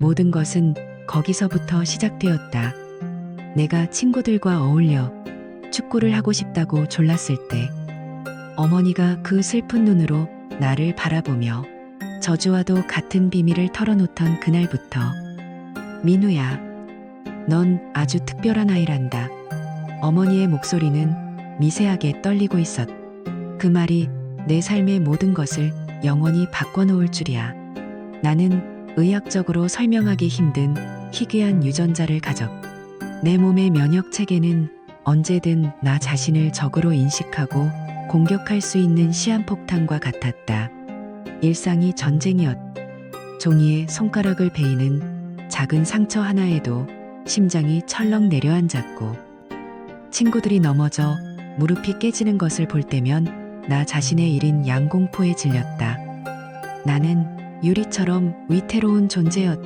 모든 것은 거기서부터 시작되었다. 내가 친구들과 어울려 축구를 하고 싶다고 졸랐을 때 어머니가 그 슬픈 눈으로 나를 바라보며 저주와도 같은 비밀을 털어놓던 그날부터 민우야, 넌 아주 특별한 아이란다. 어머니의 목소리는 미세하게 떨리고 있었. 그 말이 내 삶의 모든 것을 영원히 바꿔놓을 줄이야. 나는 의학적으로 설명하기 힘든 희귀한 유전자를 가졌. 내 몸의 면역 체계는 언제든 나 자신을 적으로 인식하고 공격할 수 있는 시한폭탄과 같았다. 일상이 전쟁이었. 종이에 손가락을 베이는 작은 상처 하나에도 심장이 철렁 내려앉았고, 친구들이 넘어져 무릎이 깨지는 것을 볼 때면 나 자신의 일인 양공포에 질렸다. 나는 유리처럼 위태로운 존재였.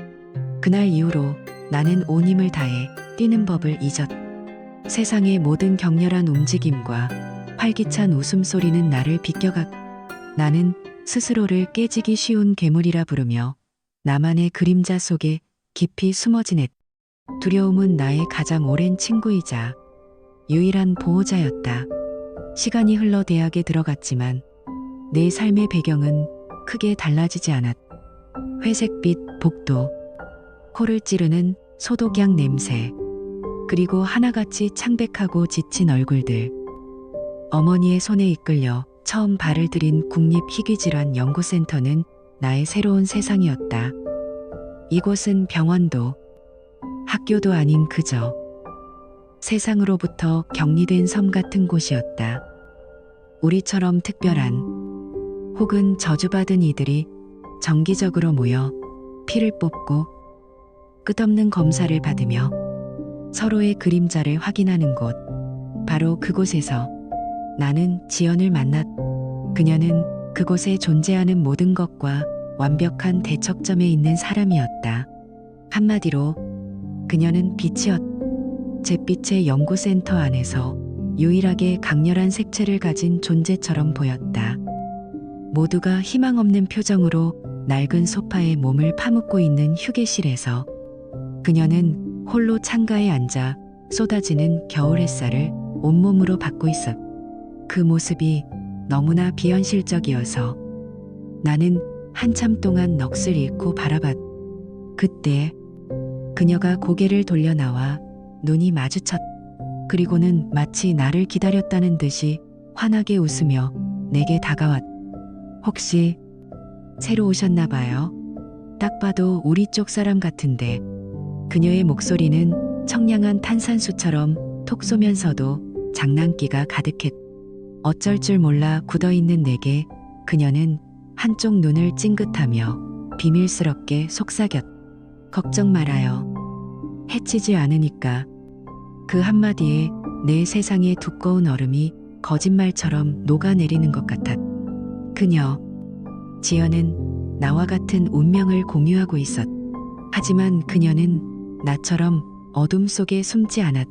그날 이후로 나는 온 힘을 다해 뛰는 법을 잊었. 세상의 모든 격렬한 움직임과 활기찬 웃음소리는 나를 비껴갔. 나는 스스로를 깨지기 쉬운 괴물이라 부르며 나만의 그림자 속에 깊이 숨어 지냈. 두려움은 나의 가장 오랜 친구이자 유일한 보호자였다. 시간이 흘러 대학에 들어갔지만 내 삶의 배경은 크게 달라지지 않았. 회색빛 복도, 코를 찌르는 소독약 냄새, 그리고 하나같이 창백하고 지친 얼굴들. 어머니의 손에 이끌려 처음 발을 들인 국립희귀질환 연구센터는 나의 새로운 세상이었다. 이곳은 병원도 학교도 아닌 그저 세상으로부터 격리된 섬 같은 곳이었다. 우리처럼 특별한 혹은 저주받은 이들이 정기적으로 모여 피를 뽑고 끝없는 검사를 받으며 서로의 그림자를 확인하는 곳. 바로 그곳에서 나는 지연을 만났. 그녀는 그곳에 존재하는 모든 것과 완벽한 대척점에 있는 사람이었다. 한마디로 그녀는 빛이었. 잿빛의 연구센터 안에서 유일하게 강렬한 색채를 가진 존재처럼 보였다. 모두가 희망 없는 표정으로 낡은 소파에 몸을 파묻고 있는 휴게실에서 그녀는 홀로 창가에 앉아 쏟아지는 겨울 햇살을 온몸으로 받고 있었. 그 모습이 너무나 비현실적이어서 나는 한참 동안 넋을 잃고 바라봤. 그때 그녀가 고개를 돌려 나와 눈이 마주쳤. 그리고는 마치 나를 기다렸다는 듯이 환하게 웃으며 내게 다가왔. 혹시 새로 오셨나 봐요. 딱 봐도 우리 쪽 사람 같은데. 그녀의 목소리는 청량한 탄산수처럼 톡 쏘면서도 장난기가 가득했. 어쩔 줄 몰라 굳어있는 내게 그녀는 한쪽 눈을 찡긋하며 비밀스럽게 속삭였. 걱정 말아요. 해치지 않으니까. 그 한마디에 내 세상의 두꺼운 얼음이 거짓말처럼 녹아내리는 것 같았. 그녀, 지연은 나와 같은 운명을 공유하고 있었. 하지만 그녀는 나처럼 어둠 속에 숨지 않았.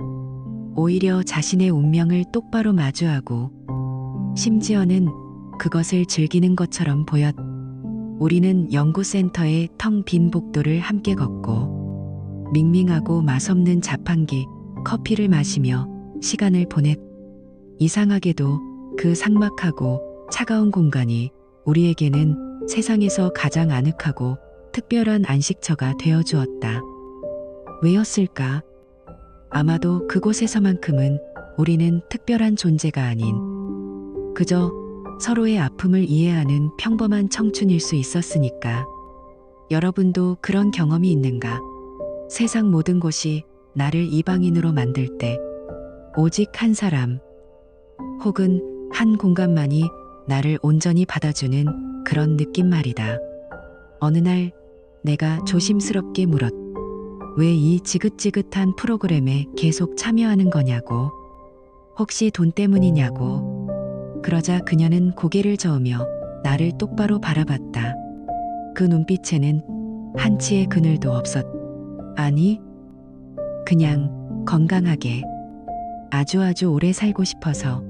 오히려 자신의 운명을 똑바로 마주하고 심지어는 그것을 즐기는 것처럼 보였. 우리는 연구센터의 텅 빈 복도를 함께 걷고 밍밍하고 맛없는 자판기 커피를 마시며 시간을 보냈. 이상하게도 그 삭막하고 차가운 공간이 우리에게는 세상에서 가장 아늑하고 특별한 안식처가 되어주었다. 왜였을까? 아마도 그곳에서만큼은 우리는 특별한 존재가 아닌 그저 서로의 아픔을 이해하는 평범한 청춘일 수 있었으니까. 여러분도 그런 경험이 있는가? 세상 모든 곳이 나를 이방인으로 만들 때 오직 한 사람 혹은 한 공간만이 나를 온전히 받아주는 그런 느낌 말이다. 어느 날 내가 조심스럽게 물었. 왜 이 지긋지긋한 프로그램에 계속 참여하는 거냐고. 혹시 돈 때문이냐고. 그러자 그녀는 고개를 저으며 나를 똑바로 바라봤다. 그 눈빛에는 한치의 그늘도 없었. 아니, 그냥 건강하게 아주 오래 살고 싶어서.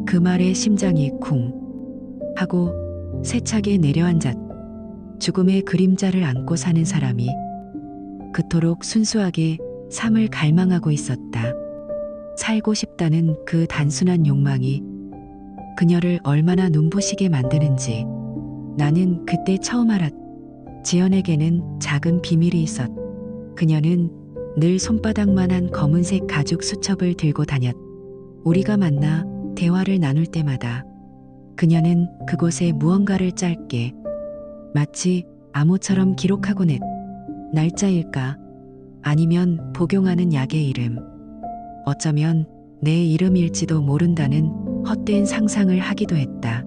그 말에 심장이 쿵 하고 세차게 내려앉았. 죽음의 그림자를 안고 사는 사람이 그토록 순수하게 삶을 갈망하고 있었다. 살고 싶다는 그 단순한 욕망이 그녀를 얼마나 눈부시게 만드는지 나는 그때 처음 알았다. 지연에게는 작은 비밀이 있었다. 그녀는 늘 손바닥만한 검은색 가죽 수첩을 들고 다녔다. 우리가 만나 대화를 나눌 때마다 그녀는 그곳에 무언가를 짧게 마치 암호처럼 기록하곤 했다. 날짜일까? 아니면 복용하는 약의 이름. 어쩌면 내 이름일지도 모른다는 헛된 상상을 하기도 했다.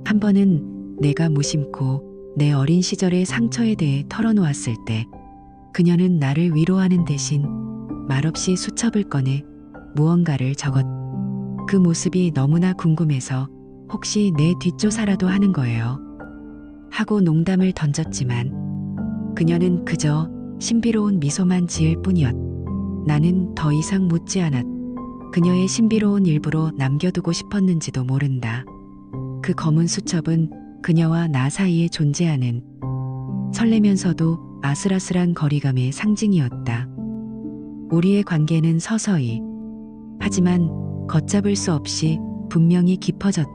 한 번은 내가 무심코 내 어린 시절의 상처에 대해 털어놓았을 때 그녀는 나를 위로하는 대신 말없이 수첩을 꺼내 무언가를 적었다. 그 모습이 너무나 궁금해서 혹시 내 뒷조사라도 하는 거예요. 하고 농담을 던졌지만 그녀는 그저 신비로운 미소만 지을 뿐이었다. 나는 더 이상 묻지 않았다. 그녀의 신비로운 일부로 남겨두고 싶었는지도 모른다. 그 검은 수첩은 그녀와 나 사이에 존재하는 설레면서도 아슬아슬한 거리감의 상징이었다. 우리의 관계는 서서히 하지만 걷잡을 수 없이 분명히 깊어졌다.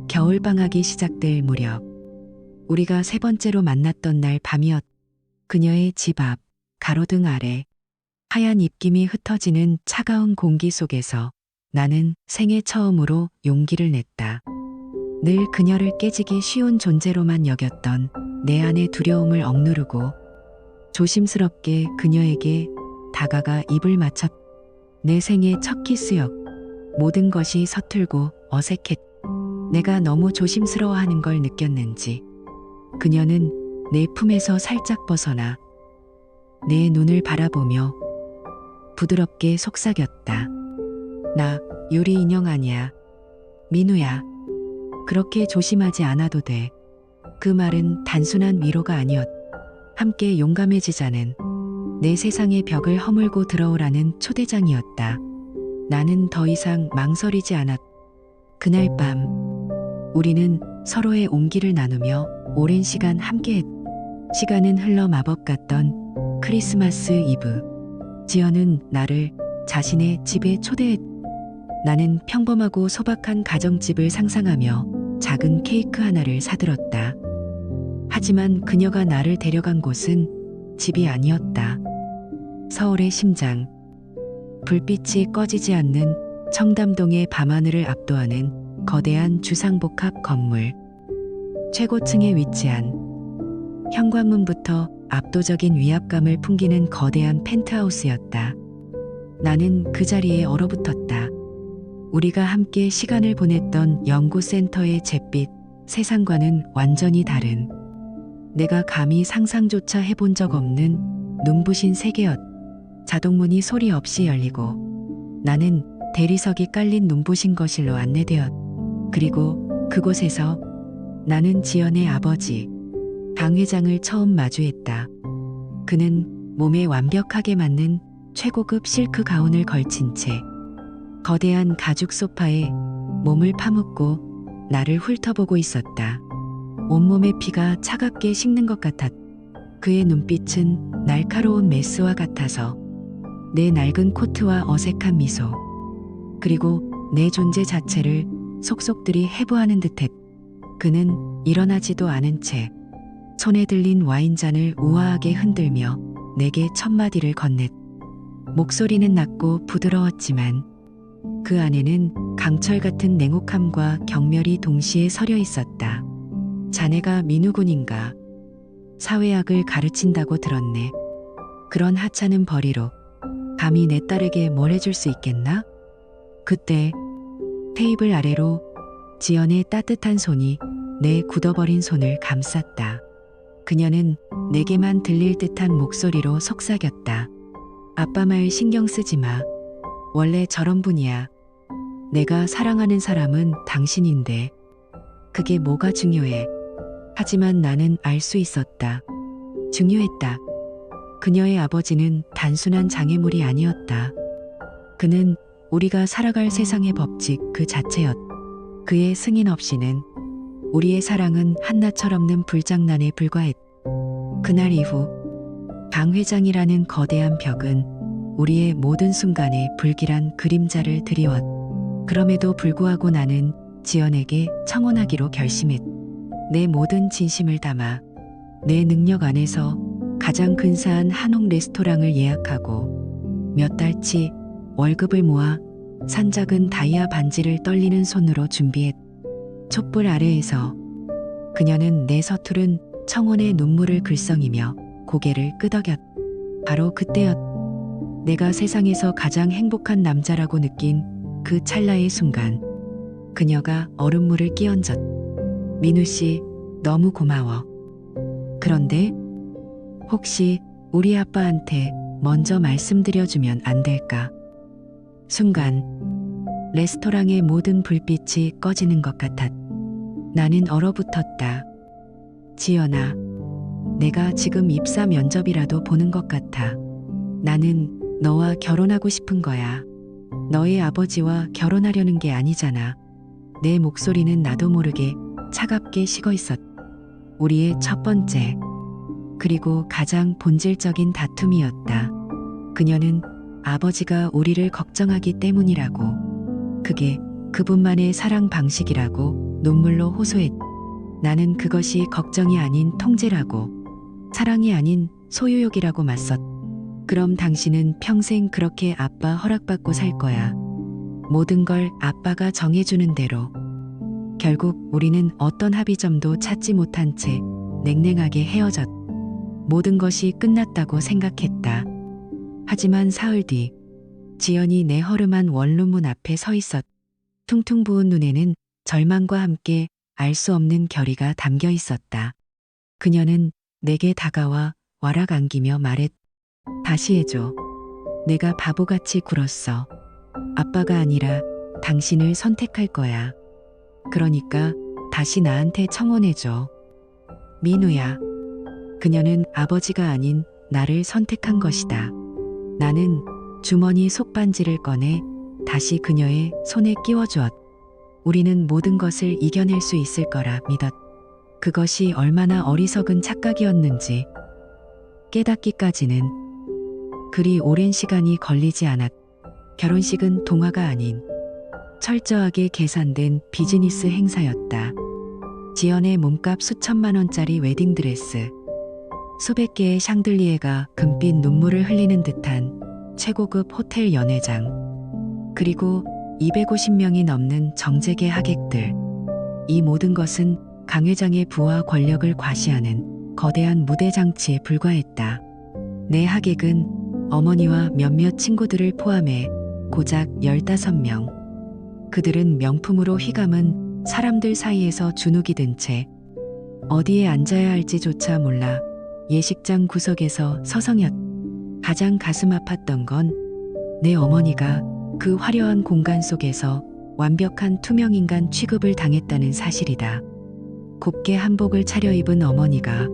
겨울방학이 시작될 무렵 우리가 세 번째로 만났던 날 밤이었다. 그녀의 집 앞 가로등 아래 하얀 입김이 흩어지는 차가운 공기 속에서 나는 생애 처음으로 용기를 냈다. 늘 그녀를 깨지기 쉬운 존재로만 여겼던 내 안의 두려움을 억누르고 조심스럽게 그녀에게 다가가 입을 맞췄다. 내 생애 첫 키스역. 모든 것이 서툴고 어색했다. 내가 너무 조심스러워하는 걸 느꼈는지 그녀는 내 품에서 살짝 벗어나 내 눈을 바라보며 부드럽게 속삭였다. 나 유리 인형 아니야. 민우야. 그렇게 조심하지 않아도 돼. 그 말은 단순한 위로가 아니었다. 함께 용감해지자는 내 세상의 벽을 허물고 들어오라는 초대장이었다. 나는 더 이상 망설이지 않았다. 그날 밤 우리는 서로의 온기를 나누며 오랜 시간 함께했다. 시간은 흘러 마법 같던 크리스마스 이브. 지연은 나를 자신의 집에 초대했다. 나는 평범하고 소박한 가정집을 상상하며 작은 케이크 하나를 사들었다. 하지만 그녀가 나를 데려간 곳은 집이 아니었다. 서울의 심장. 불빛이 꺼지지 않는 청담동의 밤하늘을 압도하는 거대한 주상복합 건물. 최고층에 위치한 현관문부터 압도적인 위압감을 풍기는 거대한 펜트하우스였다. 나는 그 자리에 얼어붙었다. 우리가 함께 시간을 보냈던 연구센터의 잿빛, 세상과는 완전히 다른, 내가 감히 상상조차 해본 적 없는 눈부신 세계였다. 자동문이 소리 없이 열리고 나는 대리석이 깔린 눈부신 거실로 안내되었다. 그리고 그곳에서 나는 지연의 아버지, 강 회장을 처음 마주했다. 그는 몸에 완벽하게 맞는 최고급 실크 가운을 걸친 채 거대한 가죽 소파에 몸을 파묻고 나를 훑어보고 있었다. 온몸의 피가 차갑게 식는 것 같았다. 그의 눈빛은 날카로운 메스와 같아서 내 낡은 코트와 어색한 미소, 그리고 내 존재 자체를 속속들이 해부하는 듯했다. 그는 일어나지도 않은 채 손에 들린 와인잔을 우아하게 흔들며 내게 첫마디를 건넸다. 목소리는 낮고 부드러웠지만 그 안에는 강철 같은 냉혹함과 경멸이 동시에 서려 있었다. 자네가 민우군인가? 사회학을 가르친다고 들었네. 그런 하찮은 벌이로 감히 내 딸에게 뭘 해줄 수 있겠나? 그때 테이블 아래로 지연의 따뜻한 손이 내 굳어버린 손을 감쌌다. 그녀는 내게만 들릴 듯한 목소리로 속삭였다. 아빠 말 신경 쓰지 마. 원래 저런 분이야. 내가 사랑하는 사람은 당신인데 그게 뭐가 중요해. 하지만 나는 알 수 있었다. 중요했다. 그녀의 아버지는 단순한 장애물이 아니었다. 그는 우리가 살아갈 세상의 법칙 그 자체였다. 그의 승인 없이는 우리의 사랑은 한나철 없는 불장난에 불과했다. 그날 이후 방 회장이라는 거대한 벽은 우리의 모든 순간에 불길한 그림자를 드리웠. 그럼에도 불구하고 나는 지연에게 청혼하기로 결심했. 내 모든 진심을 담아 내 능력 안에서 가장 근사한 한옥 레스토랑을 예약하고 몇 달치 월급을 모아 산작은 다이아 반지를 떨리는 손으로 준비했. 촛불 아래에서 그녀는 내 서투른 청혼의 눈물을 글썽이며 고개를 끄덕였. 바로 그때였. 내가 세상에서 가장 행복한 남자라고 느낀 그 찰나의 순간, 그녀가 얼음물을 끼얹었. 민우 씨, 너무 고마워. 그런데 혹시 우리 아빠한테 먼저 말씀드려주면 안 될까? 순간 레스토랑의 모든 불빛이 꺼지는 것 같았. 나는 얼어붙었다. 지연아, 내가 지금 입사 면접이라도 보는 것 같아. 나는 너와 결혼하고 싶은 거야. 너의 아버지와 결혼하려는 게 아니잖아. 내 목소리는 나도 모르게 차갑게 식어 있었. 우리의 첫 번째, 그리고 가장 본질적인 다툼이었다. 그녀는 아버지가 우리를 걱정하기 때문이라고, 그게 그분만의 사랑 방식이라고 눈물로 호소했. 나는 그것이 걱정이 아닌 통제라고, 사랑이 아닌 소유욕이라고 맞섰. 그럼 당신은 평생 그렇게 아빠 허락받고 살 거야. 모든 걸 아빠가 정해주는 대로. 결국 우리는 어떤 합의점도 찾지 못한 채 냉랭하게 헤어졌. 모든 것이 끝났다고 생각했다. 하지만 사흘 뒤, 지연이 내 허름한 원룸문 앞에 서 있었. 퉁퉁 부은 눈에는 절망과 함께 알 수 없는 결의가 담겨 있었다. 그녀는 내게 다가와 와락 안기며 말했. 다시 해줘. 내가 바보같이 굴었어. 아빠가 아니라 당신을 선택할 거야. 그러니까 다시 나한테 청혼해줘. 민우야. 그녀는 아버지가 아닌 나를 선택한 것이다. 나는 주머니 속반지를 꺼내 다시 그녀의 손에 끼워주었. 우리는 모든 것을 이겨낼 수 있을 거라 믿었. 그것이 얼마나 어리석은 착각이었는지 깨닫기까지는 그리 오랜 시간이 걸리지 않았. 결혼식은 동화가 아닌 철저하게 계산된 비즈니스 행사였다. 지연의 몸값 수천만 원짜리 웨딩드레스, 수백 개의 샹들리에가 금빛 눈물을 흘리는 듯한 최고급 호텔 연회장, 그리고 250명이 넘는 정재계 하객들. 이 모든 것은 강 회장의 부와 권력을 과시하는 거대한 무대 장치에 불과했다. 내 하객은 어머니와 몇몇 친구들을 포함해 고작 15명. 그들은 명품으로 휘감은 사람들 사이에서 주눅이 든 채 어디에 앉아야 할지조차 몰라 예식장 구석에서 서성였. 가장 가슴 아팠던 건 내 어머니가 그 화려한 공간 속에서 완벽한 투명인간 취급을 당했다는 사실이다. 곱게 한복을 차려입은 어머니가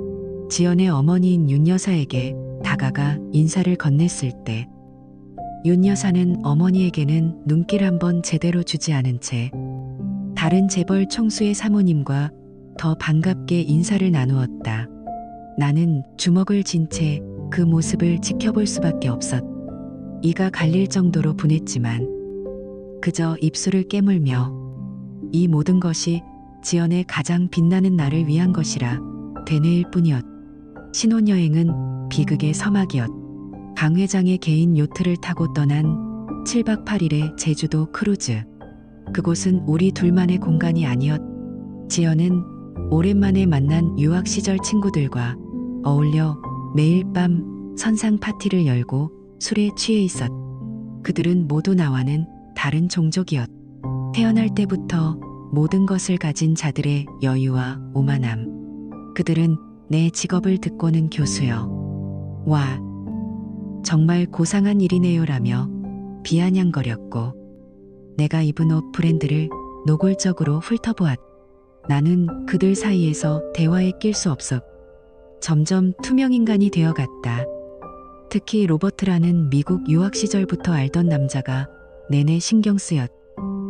지연의 어머니인 윤 여사에게 다가가 인사를 건넸을 때, 윤 여사는 어머니에게는 눈길 한번 제대로 주지 않은 채 다른 재벌 총수의 사모님과 더 반갑게 인사를 나누었다. 나는 주먹을 쥔 채 그 모습을 지켜볼 수밖에 없었. 이가 갈릴 정도로 분했지만 그저 입술을 깨물며 이 모든 것이 지연의 가장 빛나는 날을 위한 것이라 되뇌일 뿐이었. 신혼여행은 비극의 서막이었. 강 회장의 개인 요트를 타고 떠난 7박 8일의 제주도 크루즈. 그곳은 우리 둘만의 공간이 아니었. 지연은 오랜만에 만난 유학 시절 친구들과 어울려 매일 밤 선상 파티를 열고 술에 취해 있었. 그들은 모두 나와는 다른 종족이었. 태어날 때부터 모든 것을 가진 자들의 여유와 오만함. 그들은 내 직업을 듣고는 교수여, 와, 정말 고상한 일이네요라며 비아냥거렸고, 내가 입은 옷 브랜드를 노골적으로 훑어보았. 나는 그들 사이에서 대화에 낄 수 없었. 점점 투명인간이 되어갔다. 특히 로버트라는 미국 유학 시절부터 알던 남자가 내내 신경 쓰였.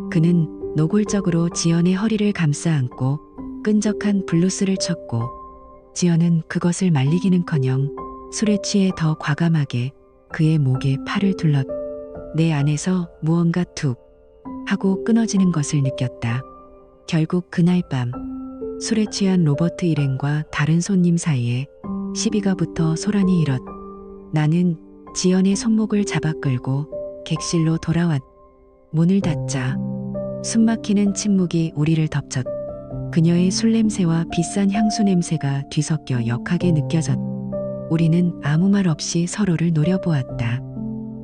그는 노골적으로 지연의 허리를 감싸 안고 끈적한 블루스를 쳤고, 지연은 그것을 말리기는커녕 술에 취해 더 과감하게 그의 목에 팔을 둘렀. 내 안에서 무언가 툭 하고 끊어지는 것을 느꼈다. 결국 그날 밤 술에 취한 로버트 일행과 다른 손님 사이에 시비가 붙어 소란이 일었. 나는 지연의 손목을 잡아 끌고 객실로 돌아왔. 문을 닫자 숨막히는 침묵이 우리를 덮쳤. 그녀의 술 냄새와 비싼 향수 냄새가 뒤섞여 역하게 느껴졌. 우리는 아무 말 없이 서로를 노려보았다.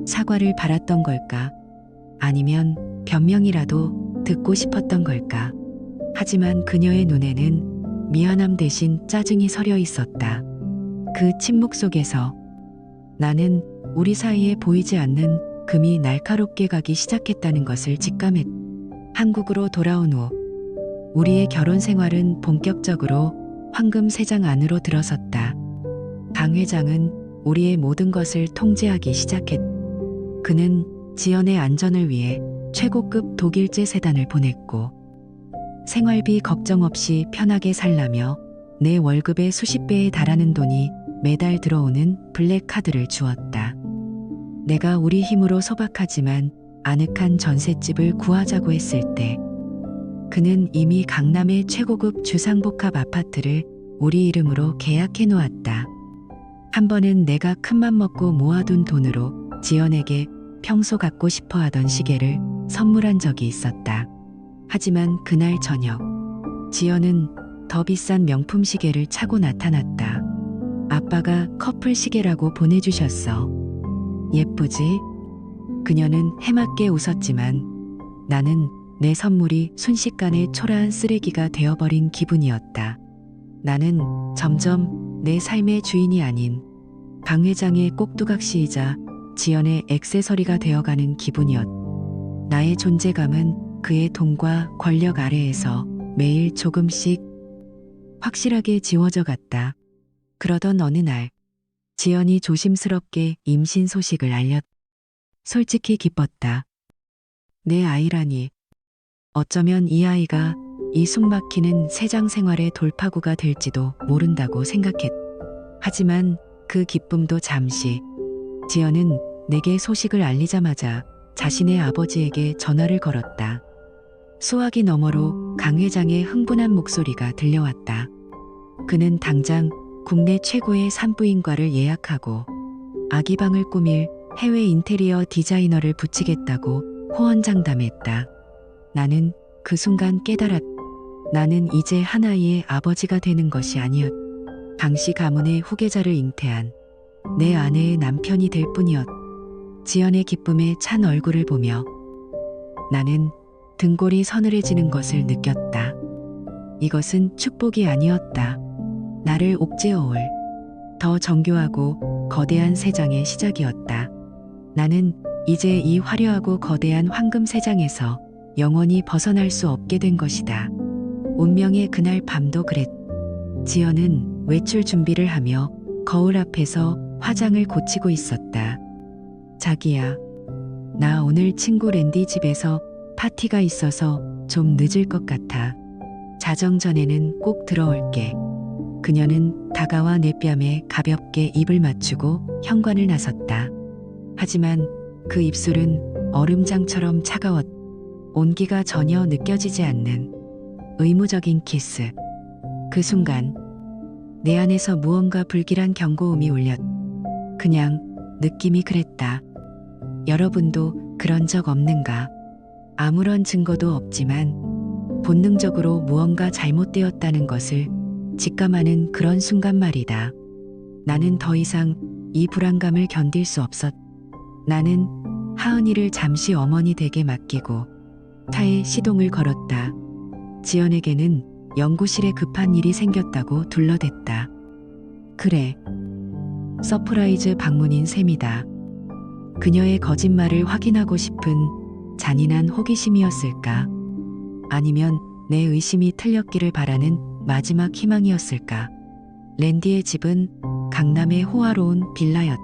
사과를 바랐던 걸까? 아니면 변명이라도 듣고 싶었던 걸까? 하지만 그녀의 눈에는 미안함 대신 짜증이 서려 있었다. 그 침묵 속에서 나는 우리 사이에 보이지 않는 금이 날카롭게 가기 시작했다는 것을 직감했. 한국으로 돌아온 후 우리의 결혼 생활은 본격적으로 황금 세장 안으로 들어섰다. 강 회장은 우리의 모든 것을 통제하기 시작했. 그는 지연의 안전을 위해 최고급 독일제 세단을 보냈고 생활비 걱정 없이 편하게 살라며 내 월급의 수십 배에 달하는 돈이 매달 들어오는 블랙카드를 주었다. 내가 우리 힘으로 소박하지만 아늑한 전셋집을 구하자고 했을 때 그는 이미 강남의 최고급 주상복합 아파트를 우리 이름으로 계약해 놓았다. 한 번은 내가 큰맘 먹고 모아둔 돈으로 지연에게 평소 갖고 싶어 하던 시계를 선물한 적이 있었다. 하지만 그날 저녁 지연은 더 비싼 명품 시계를 차고 나타났다. 아빠가 커플 시계라고 보내주셨어. 예쁘지? 그녀는 해맑게 웃었지만 나는 내 선물이 순식간에 초라한 쓰레기가 되어버린 기분이었다. 나는 점점 내 삶의 주인이 아닌 강 회장의 꼭두각시이자 지연의 액세서리가 되어가는 기분이었다. 나의 존재감은 그의 돈과 권력 아래에서 매일 조금씩 확실하게 지워져 갔다. 그러던 어느 날 지연이 조심스럽게 임신 소식을 알렸다. 솔직히 기뻤다. 내 아이라니. 어쩌면 이 아이가 이 숨막히는 세장 생활의 돌파구가 될지도 모른다고 생각했다. 하지만 그 기쁨도 잠시. 지연은 내게 소식을 알리자마자 자신의 아버지에게 전화를 걸었다. 수화기 너머로 강 회장의 흥분한 목소리가 들려왔다. 그는 당장 국내 최고의 산부인과를 예약하고 아기방을 꾸밀 해외 인테리어 디자이너를 붙이겠다고 호언장담했다. 나는 그 순간 깨달았다. 나는 이제 한 아이의 아버지가 되는 것이 아니었다. 당시 가문의 후계자를 잉태한 내 아내의 남편이 될 뿐이었다. 지연의 기쁨에 찬 얼굴을 보며 나는 등골이 서늘해지는 것을 느꼈다. 이것은 축복이 아니었다. 나를 옥죄어올 더 정교하고 거대한 세장의 시작이었다. 나는 이제 이 화려하고 거대한 황금 세장에서 영원히 벗어날 수 없게 된 것이다. 운명의 그날 밤도 그랬다. 지연은 외출 준비를 하며 거울 앞에서 화장을 고치고 있었다. 자기야, 나 오늘 친구 랜디 집에서 파티가 있어서 좀 늦을 것 같아. 자정 전에는 꼭 들어올게. 그녀는 다가와 내 뺨에 가볍게 입을 맞추고 현관을 나섰다. 하지만 그 입술은 얼음장처럼 차가웠다. 온기가 전혀 느껴지지 않는 의무적인 키스. 그 순간 내 안에서 무언가 불길한 경고음이 울렸다. 그냥 느낌이 그랬다. 여러분도 그런 적 없는가? 아무런 증거도 없지만 본능적으로 무언가 잘못되었다는 것을 직감하는 그런 순간 말이다. 나는 더 이상 이 불안감을 견딜 수 없었다. 나는 하은이를 잠시 어머니 댁에 맡기고 차에 시동을 걸었다. 지연에게는 연구실에 급한 일이 생겼다고 둘러댔다. 그래, 서프라이즈 방문인 셈이다. 그녀의 거짓말을 확인하고 싶은 잔인한 호기심이었을까? 아니면 내 의심이 틀렸기를 바라는 마지막 희망이었을까? 랜디의 집은 강남의 호화로운 빌라였다.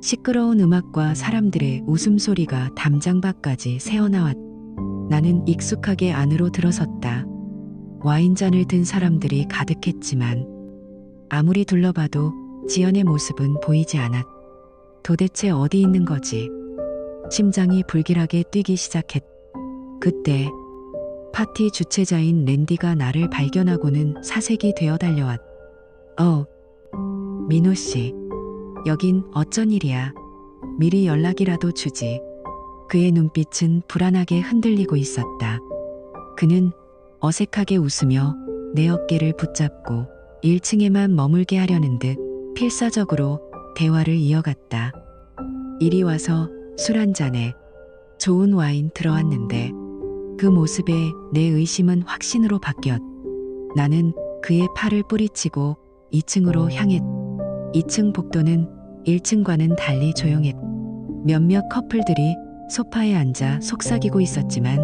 시끄러운 음악과 사람들의 웃음소리가 담장 밖까지 새어나왔다. 나는 익숙하게 안으로 들어섰다. 와인잔을 든 사람들이 가득했지만 아무리 둘러봐도 지연의 모습은 보이지 않았. 도대체 어디 있는 거지? 심장이 불길하게 뛰기 시작했. 그때 파티 주최자인 랜디가 나를 발견하고는 사색이 되어 달려왔. 민호 씨, 여긴 어쩐 일이야? 미리 연락이라도 주지. 그의 눈빛은 불안하게 흔들리고 있었다. 그는 어색하게 웃으며 내 어깨를 붙잡고 1층에만 머물게 하려는 듯 필사적으로 대화를 이어갔다. 이리 와서 술 한잔해. 좋은 와인 들어왔는데. 그 모습에 내 의심은 확신으로 바뀌었. 나는 그의 팔을 뿌리치고 2층으로 향했. 2층 복도는 1층과는 달리 조용했. 몇몇 커플들이 소파에 앉아 속삭이고 있었지만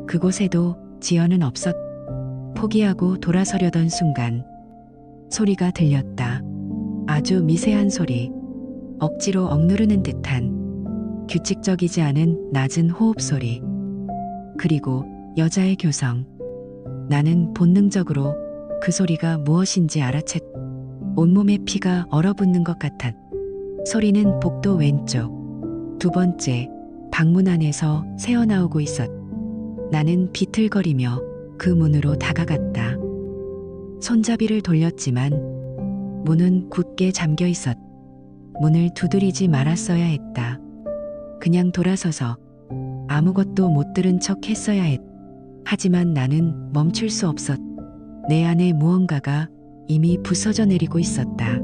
그곳에도 지연은 없었. 포기하고 돌아서려던 순간 소리가 들렸다. 아주 미세한 소리. 억지로 억누르는 듯한 규칙적이지 않은 낮은 호흡 소리. 그리고 여자의 교성. 나는 본능적으로 그 소리가 무엇인지 알아챘. 온몸에 피가 얼어붙는 것 같았. 소리는 복도 왼쪽 두 번째 방문 안에서 새어나오고 있었. 나는 비틀거리며 그 문으로 다가갔다. 손잡이를 돌렸지만 문은 굳게 잠겨 있었. 문을 두드리지 말았어야 했다. 그냥 돌아서서 아무것도 못 들은 척 했어야 했. 하지만 나는 멈출 수 없었. 내 안에 무언가가 이미 부서져 내리고 있었다.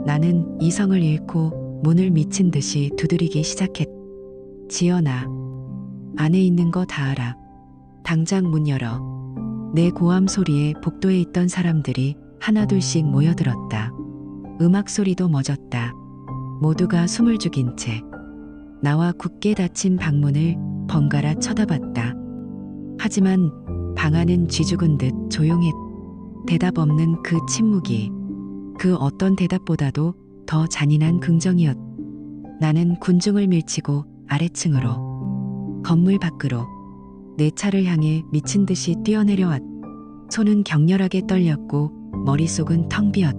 나는 이성을 잃고 문을 미친 듯이 두드리기 시작했. 지연아, 안에 있는 거 다 알아. 당장 문 열어. 내 고함 소리에 복도에 있던 사람들이 하나둘씩 모여들었다. 음악 소리도 멎었다. 모두가 숨을 죽인 채 나와 굳게 닫힌 방문을 번갈아 쳐다봤다. 하지만 방 안은 쥐죽은 듯 조용했. 대답 없는 그 침묵이 그 어떤 대답보다도 더 잔인한 긍정이었. 나는 군중을 밀치고 아래층으로, 건물 밖으로, 내 차를 향해 미친 듯이 뛰어내려왔. 손은 격렬하게 떨렸고 머릿속은 텅 비었.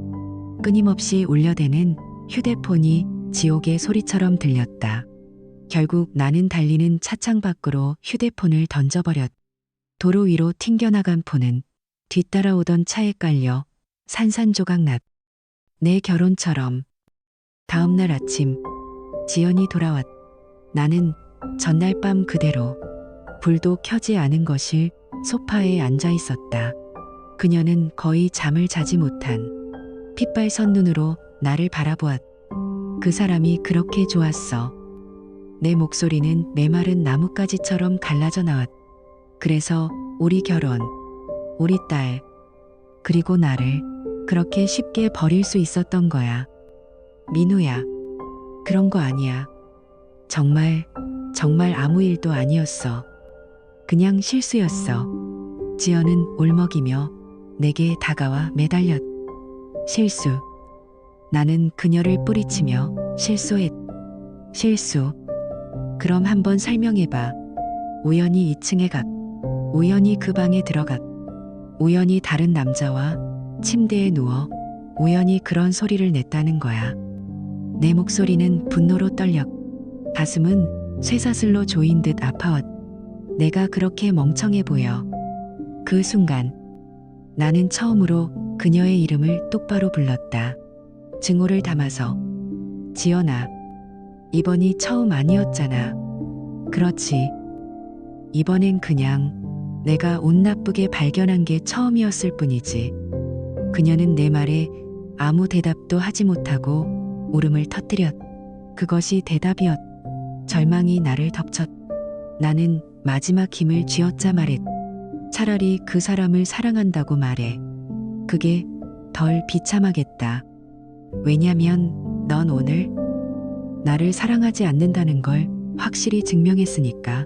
끊임없이 울려대는 휴대폰이 지옥의 소리처럼 들렸다. 결국 나는 달리는 차창 밖으로 휴대폰을 던져버렸. 도로 위로 튕겨나간 폰은 뒤따라오던 차에 깔려 산산조각 났. 내 결혼처럼. 다음 날 아침 지연이 돌아왔. 나는 전날 밤 그대로 불도 켜지 않은 거실 소파에 앉아 있었다. 그녀는 거의 잠을 자지 못한 핏발선 눈으로 나를 바라보았. 그 사람이 그렇게 좋았어. 내 목소리는 메마른 나뭇가지처럼 갈라져 나왔. 그래서 우리 결혼, 우리 딸, 그리고 나를 그렇게 쉽게 버릴 수 있었던 거야. 민우야, 그런 거 아니야. 정말 아무 일도 아니었어. 그냥 실수였어. 지연은 울먹이며 내게 다가와 매달렸. 실수. 나는 그녀를 뿌리치며 실수했. 실수. 그럼 한번 설명해봐. 우연히 2층에 갔. 우연히 그 방에 들어갔. 우연히 다른 남자와 침대에 누워 우연히 그런 소리를 냈다는 거야. 내 목소리는 분노로 떨렸. 가슴은 쇠사슬로 조인 듯 아파왔. 내가 그렇게 멍청해 보여. 그 순간 나는 처음으로 그녀의 이름을 똑바로 불렀다. 증오를 담아서. 지연아, 이번이 처음 아니었잖아. 그렇지. 이번엔 그냥 내가 옷 나쁘게 발견한 게 처음이었을 뿐이지. 그녀는 내 말에 아무 대답도 하지 못하고 울음을 터뜨렸. 그것이 대답이었. 절망이 나를 덮쳤. 나는 마지막 힘을 쥐어짜 말했. 차라리 그 사람을 사랑한다고 말해. 그게 덜 비참하겠다. 왜냐면 넌 오늘 나를 사랑하지 않는다는 걸 확실히 증명했으니까.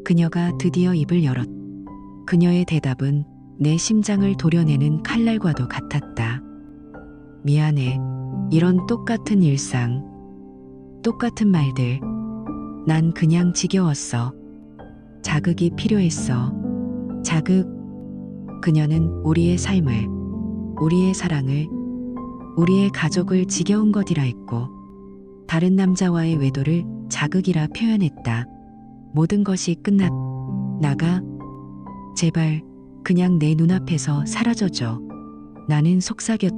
그녀가 드디어 입을 열었. 그녀의 대답은 내 심장을 도려내는 칼날과도 같았다. 미안해. 이런 똑같은 일상, 똑같은 말들. 난 그냥 지겨웠어. 자극이 필요했어. 자극. 그녀는 우리의 삶을, 우리의 사랑을 우리의 가족을 지겨운 것이라 했고 다른 남자와의 외도를 자극이라 표현했다. 모든 것이 끝났. 나가 제발 그냥 내 눈앞에서 사라져줘. 나는 속삭였.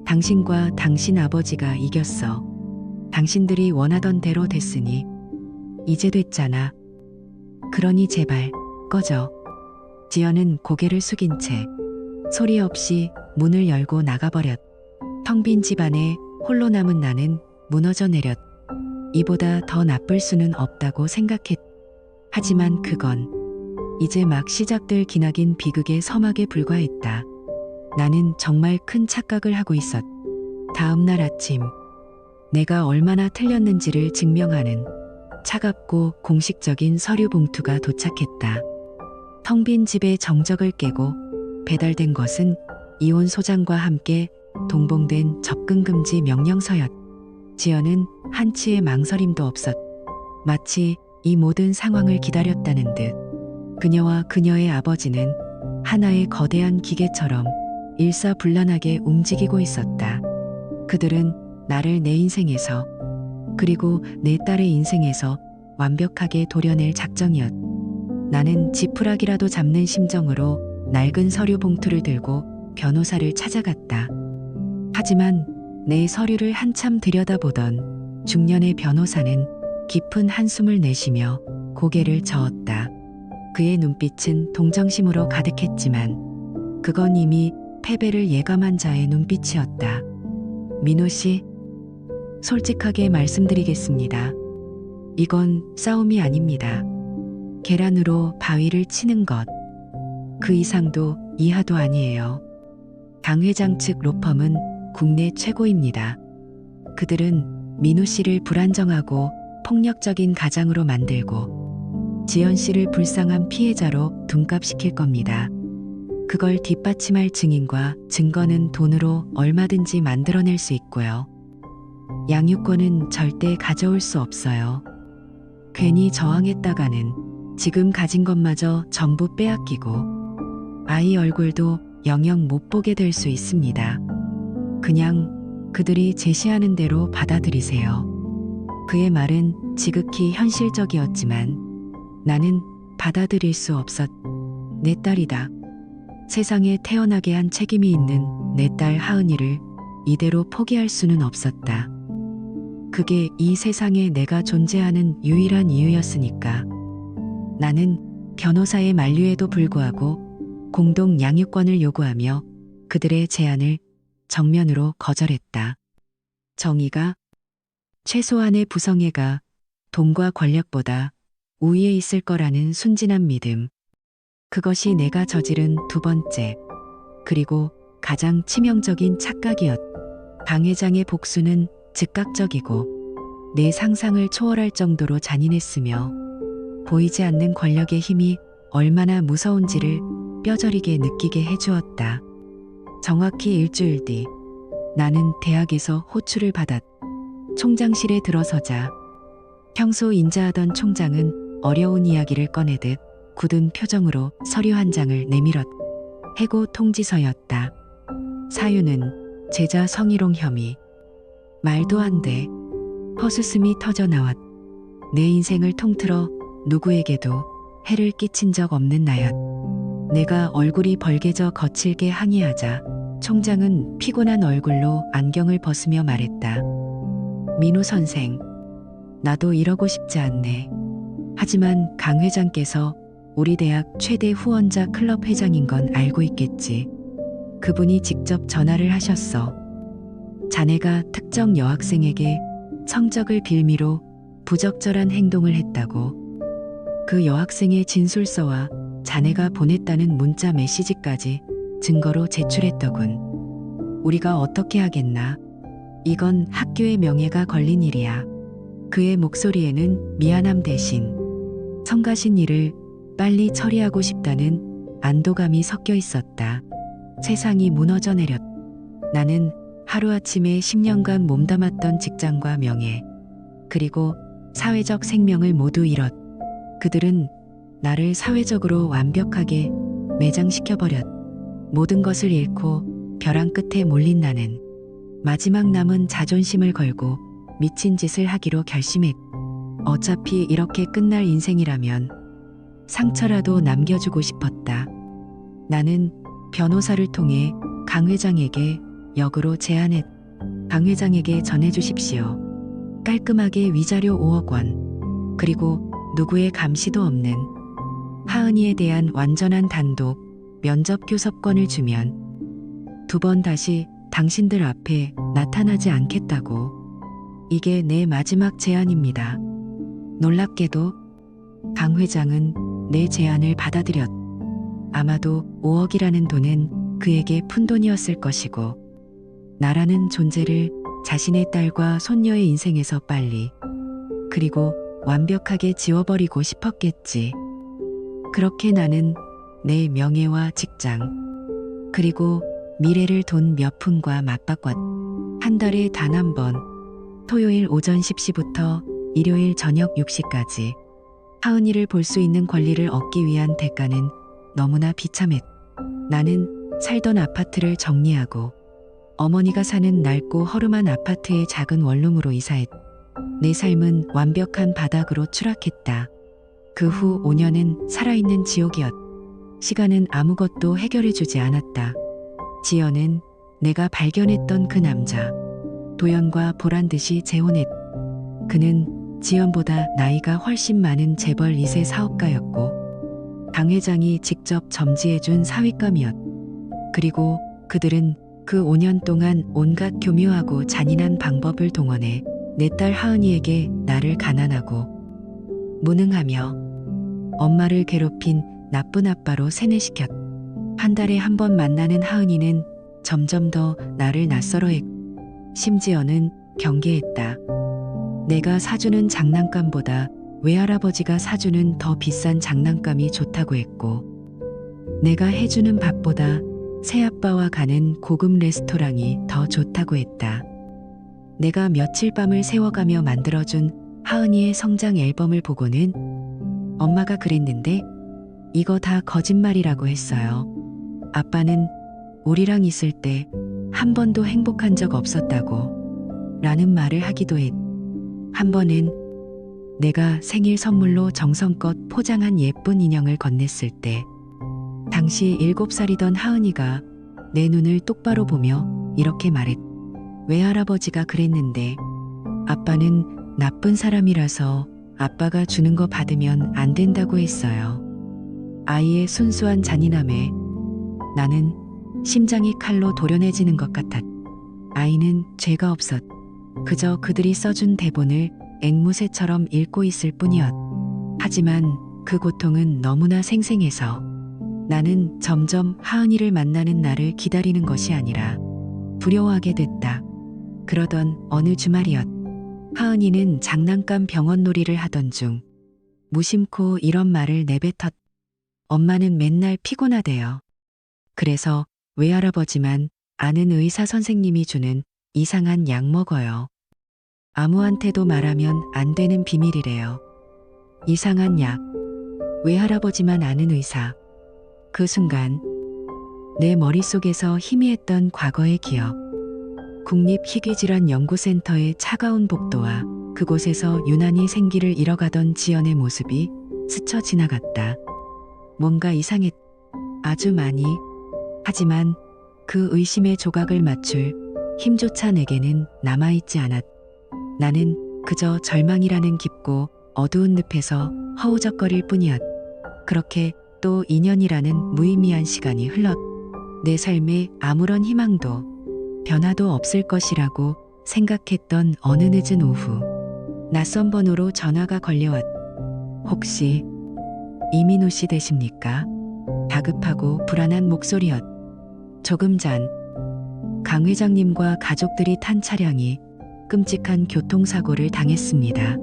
당신과 당신 아버지가 이겼어. 당신들이 원하던 대로 됐으니 이제 됐잖아. 그러니 제발 꺼져. 지연은 고개를 숙인 채 소리 없이 문을 열고 나가버렸. 텅 빈 집안에 홀로 남은 나는 무너져 내렸. 이보다 더 나쁠 수는 없다고 생각했. 하지만 그건 이제 막 시작될 기나긴 비극의 서막에 불과했다. 나는 정말 큰 착각을 하고 있었. 다음 날 아침, 내가 얼마나 틀렸는지를 증명하는 차갑고 공식적인 서류 봉투가 도착했다. 텅 빈 집의 정적을 깨고 배달된 것은 이혼 소장과 함께 동봉된 접근 금지 명령서였. 지연은 한치의 망설임도 없었. 마치 이 모든 상황을 기다렸다는 듯. 그녀와 그녀의 아버지는 하나의 거대한 기계처럼 일사불란하게 움직이고 있었다. 그들은 나를 내 인생에서 그리고 내 딸의 인생에서 완벽하게 도려낼 작정이었. 나는 지푸라기라도 잡는 심정으로 낡은 서류 봉투를 들고 변호사를 찾아갔다. 하지만 내 서류를 한참 들여다보던 중년의 변호사는 깊은 한숨을 내쉬며 고개를 저었다. 그의 눈빛은 동정심으로 가득했지만 그건 이미 패배를 예감한 자의 눈빛이었다. 민호 씨, 솔직하게 말씀드리겠습니다. 이건 싸움이 아닙니다. 계란으로 바위를 치는 것. 그 이상도 이하도 아니에요. 강 회장 측 로펌은 국내 최고입니다. 그들은 민호 씨를 불안정하고 폭력적인 가장으로 만들고 지연 씨를 불쌍한 피해자로 둔갑시킬 겁니다. 그걸 뒷받침할 증인과 증거는 돈으로 얼마든지 만들어낼 수 있고요. 양육권은 절대 가져올 수 없어요. 괜히 저항했다가는 지금 가진 것마저 전부 빼앗기고 아이 얼굴도 영영 못 보게 될 수 있습니다. 그냥 그들이 제시하는 대로 받아들이세요. 그의 말은 지극히 현실적이었지만 나는 받아들일 수 없었. 내 딸이다. 세상에 태어나게 한 책임이 있는 내 딸 하은이를 이대로 포기할 수는 없었다. 그게 이 세상에 내가 존재하는 유일한 이유였으니까. 나는 변호사의 만류에도 불구하고 공동 양육권을 요구하며 그들의 제안을 정면으로 거절했다. 정의가, 최소한의 부성애가 돈과 권력보다 우위에 있을 거라는 순진한 믿음. 그것이 내가 저지른 두 번째, 그리고 가장 치명적인 착각이었. 강 회장의 복수는 즉각적이고 내 상상을 초월할 정도로 잔인했으며 보이지 않는 권력의 힘이 얼마나 무서운지를 뼈저리게 느끼게 해주었다. 정확히 일주일 뒤 나는 대학에서 호출을 받았. 총장실에 들어서자 평소 인자하던 총장은 어려운 이야기를 꺼내듯 굳은 표정으로 서류 한 장을 내밀었. 해고 통지서였다. 사유는 제자 성희롱 혐의. 말도 안 돼. 헛웃음이 터져 나왔. 내 인생을 통틀어 누구에게도 해를 끼친 적 없는 나였. 내가 얼굴이 벌개져 거칠게 항의하자 총장은 피곤한 얼굴로 안경을 벗으며 말했다. 민호 선생, 나도 이러고 싶지 않네. 하지만 강 회장께서 우리 대학 최대 후원자 클럽 회장인 건 알고 있겠지. 그분이 직접 전화를 하셨어. 자네가 특정 여학생에게 성적을 빌미로 부적절한 행동을 했다고. 그 여학생의 진술서와 자네가 보냈다는 문자 메시지까지 증거로 제출했더군. 우리가 어떻게 하겠나? 이건 학교의 명예가 걸린 일이야. 그의 목소리에는 미안함 대신 성가신 일을 빨리 처리하고 싶다는 안도감이 섞여 있었다. 세상이 무너져 내렸. 나는 하루아침에 10년간 몸담았던 직장과 명예, 그리고 사회적 생명을 모두 잃었. 그들은 나를 사회적으로 완벽하게 매장시켜버렸. 모든 것을 잃고 벼랑 끝에 몰린 나는 마지막 남은 자존심을 걸고 미친 짓을 하기로 결심했. 어차피 이렇게 끝날 인생이라면 상처라도 남겨주고 싶었다. 나는 변호사를 통해 강 회장에게 역으로 제안했. 강 회장에게 전해주십시오. 깔끔하게 위자료 5억 원, 그리고 누구의 감시도 없는 하은이에 대한 완전한 단독 면접 교섭권을 주면 2번 다시 당신들 앞에 나타나지 않겠다고. 이게 내 마지막 제안입니다. 놀랍게도 강 회장은 내 제안을 받아들였. 아마도 5억이라는 돈은 그에게 푼돈이었을 것이고 나라는 존재를 자신의 딸과 손녀의 인생에서 빨리 그리고 완벽하게 지워버리고 싶었겠지. 그렇게 나는 내 명예와 직장 그리고 미래를 돈 몇 푼과 맞바꿨. 한 달에 단 한 번, 토요일 오전 10시부터 일요일 저녁 6시까지 하은이를 볼 수 있는 권리를 얻기 위한 대가는 너무나 비참했. 나는 살던 아파트를 정리하고 어머니가 사는 낡고 허름한 아파트의 작은 원룸으로 이사했. 내 삶은 완벽한 바닥으로 추락했다. 그 후 5년은 살아있는 지옥이었. 시간은 아무것도 해결해주지 않았다. 지연은 내가 발견했던 그 남자 도연과 보란듯이 재혼했. 그는 지연보다 나이가 훨씬 많은 재벌 2세 사업가였고 강 회장이 직접 점지해준 사위감이었. 그리고 그들은 그 5년 동안 온갖 교묘하고 잔인한 방법을 동원해 내 딸 하은이에게 나를 가난하고 무능하며 엄마를 괴롭힌 나쁜 아빠로 세뇌시켰. 한 달에 한 번 만나는 하은이는 점점 더 나를 낯설어했. 심지어는 경계했다. 내가 사주는 장난감보다 외할아버지가 사주는 더 비싼 장난감이 좋다고 했고 내가 해주는 밥보다 새아빠와 가는 고급 레스토랑이 더 좋다고 했다. 내가 며칠 밤을 새워가며 만들어준 하은이의 성장 앨범을 보고는 엄마가 그랬는데 이거 다 거짓말이라고 했어요. 아빠는 우리랑 있을 때 한 번도 행복한 적 없었다고 라는 말을 하기도 했. 한 번은 내가 생일 선물로 정성껏 포장한 예쁜 인형을 건넸을 때 당시 7살이던 하은이가 내 눈을 똑바로 보며 이렇게 말했. 외할아버지가 그랬는데 아빠는 나쁜 사람이라서 아빠가 주는 거 받으면 안 된다고 했어요. 아이의 순수한 잔인함에 나는 심장이 칼로 도련해지는 것 같았. 아이는 죄가 없었. 그저 그들이 써준 대본을 앵무새처럼 읽고 있을 뿐이었. 하지만 그 고통은 너무나 생생해서 나는 점점 하은이를 만나는 날을 기다리는 것이 아니라 두려워하게 됐다. 그러던 어느 주말이었. 하은이는 장난감 병원놀이를 하던 중 무심코 이런 말을 내뱉었. 엄마는 맨날 피곤하대요. 그래서 외할아버지만 아는 의사 선생님이 주는 이상한 약 먹어요. 아무한테도 말하면 안 되는 비밀이래요. 이상한 약. 외할아버지만 아는 의사. 그 순간 내 머릿속에서 희미했던 과거의 기억. 국립희귀질환연구센터의 차가운 복도와 그곳에서 유난히 생기를 잃어가던 지연의 모습이 스쳐 지나갔다. 뭔가 이상했. 아주 많이. 하지만 그 의심의 조각을 맞출 힘조차 내게는 남아있지 않았. 나는 그저 절망이라는 깊고 어두운 늪에서 허우적거릴 뿐이었. 그렇게 또 2년이라는 무의미한 시간이 흘렀. 내 삶에 아무런 희망도 변화도 없을 것이라고 생각했던 어느 늦은 오후 낯선 번호로 전화가 걸려왔. 혹시 이민우 씨 되십니까? 다급하고 불안한 목소리였. 조금 전 강 회장님과 가족들이 탄 차량이 끔찍한 교통사고를 당했습니다.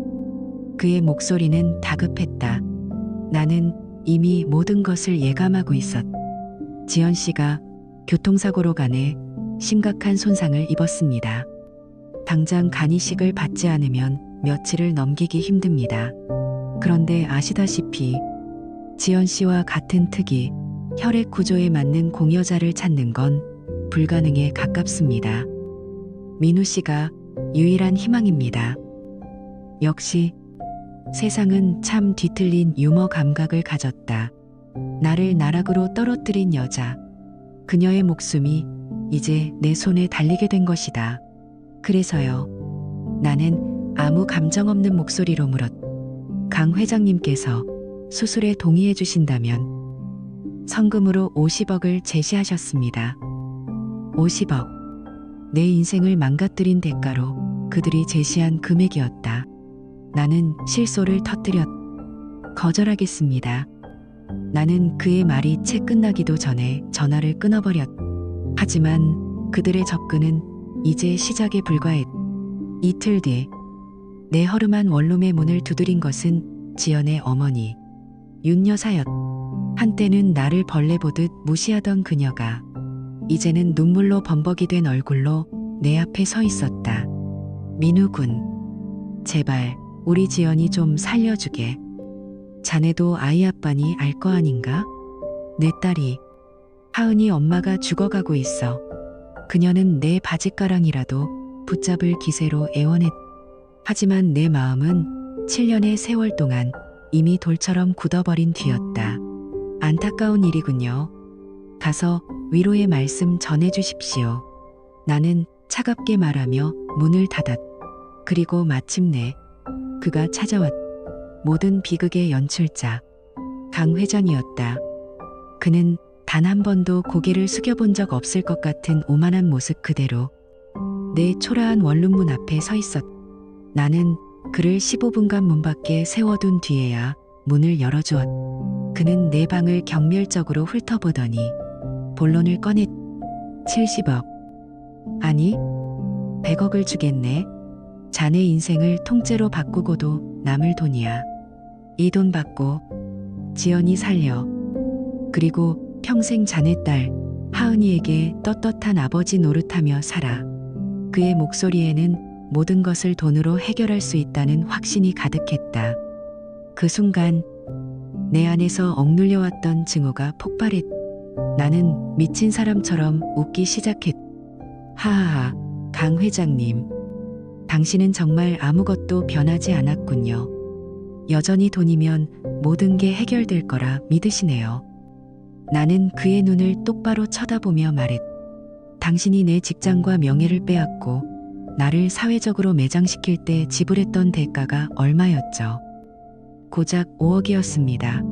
그의 목소리는 다급했다. 나는 이미 모든 것을 예감하고 있었. 지연 씨가 교통사고로 간에 심각한 손상을 입었습니다. 당장 간이식을 받지 않으면 며칠을 넘기기 힘듭니다. 그런데 아시다시피 지연 씨와 같은 특이 혈액 구조에 맞는 공여자를 찾는 건 불가능에 가깝습니다. 민우 씨가 유일한 희망입니다. 역시 세상은 참 뒤틀린 유머 감각을 가졌다. 나를 나락으로 떨어뜨린 여자. 그녀의 목숨이 이제 내 손에 달리게 된 것이다. 그래서요. 나는 아무 감정 없는 목소리로 물었. 강 회장님께서 수술에 동의해 주신다면 성금으로 50억을 제시하셨습니다. 50억. 내 인생을 망가뜨린 대가로 그들이 제시한 금액이었다. 나는 실소를 터뜨렸. 거절하겠습니다. 나는 그의 말이 채 끝나기도 전에 전화를 끊어버렸. 하지만 그들의 접근은 이제 시작에 불과했. 이틀 뒤 내 허름한 원룸의 문을 두드린 것은 지연의 어머니 윤 여사였. 한때는 나를 벌레 보듯 무시하던 그녀가 이제는 눈물로 범벅이 된 얼굴로 내 앞에 서 있었다. 민우 군, 제발 우리 지연이 좀 살려주게. 자네도 아이 아빠니 알 거 아닌가? 내 딸이 하은이 엄마가 죽어가고 있어. 그녀는 내 바짓가랑이라도 붙잡을 기세로 애원했. 하지만 내 마음은 7년의 세월 동안 이미 돌처럼 굳어버린 뒤였다. 안타까운 일이군요. 가서 위로의 말씀 전해주십시오. 나는 차갑게 말하며 문을 닫았. 그리고 마침내 그가 찾아왔. 모든 비극의 연출자 강 회장이었다. 그는 단 한 번도 고개를 숙여본 적 없을 것 같은 오만한 모습 그대로 내 초라한 원룸문 앞에 서 있었. 나는 그를 15분간 문 밖에 세워둔 뒤에야 문을 열어주었. 그는 내 방을 경멸적으로 훑어보더니 본론을 꺼냈. 70억. 아니, 100억을 주겠네. 자네 인생을 통째로 바꾸고도 남을 돈이야. 이 돈 받고 지연이 살려. 그리고 평생 자네 딸 하은이에게 떳떳한 아버지 노릇하며 살아. 그의 목소리에는 모든 것을 돈으로 해결할 수 있다는 확신이 가득했다. 그 순간 내 안에서 억눌려왔던 증오가 폭발했. 나는 미친 사람처럼 웃기 시작했. 하하하, 강 회장님. 당신은 정말 아무것도 변하지 않았군요. 여전히 돈이면 모든 게 해결될 거라 믿으시네요. 나는 그의 눈을 똑바로 쳐다보며 말했. 당신이 내 직장과 명예를 빼앗고 나를 사회적으로 매장시킬 때 지불했던 대가가 얼마였죠? 고작 5억이었습니다.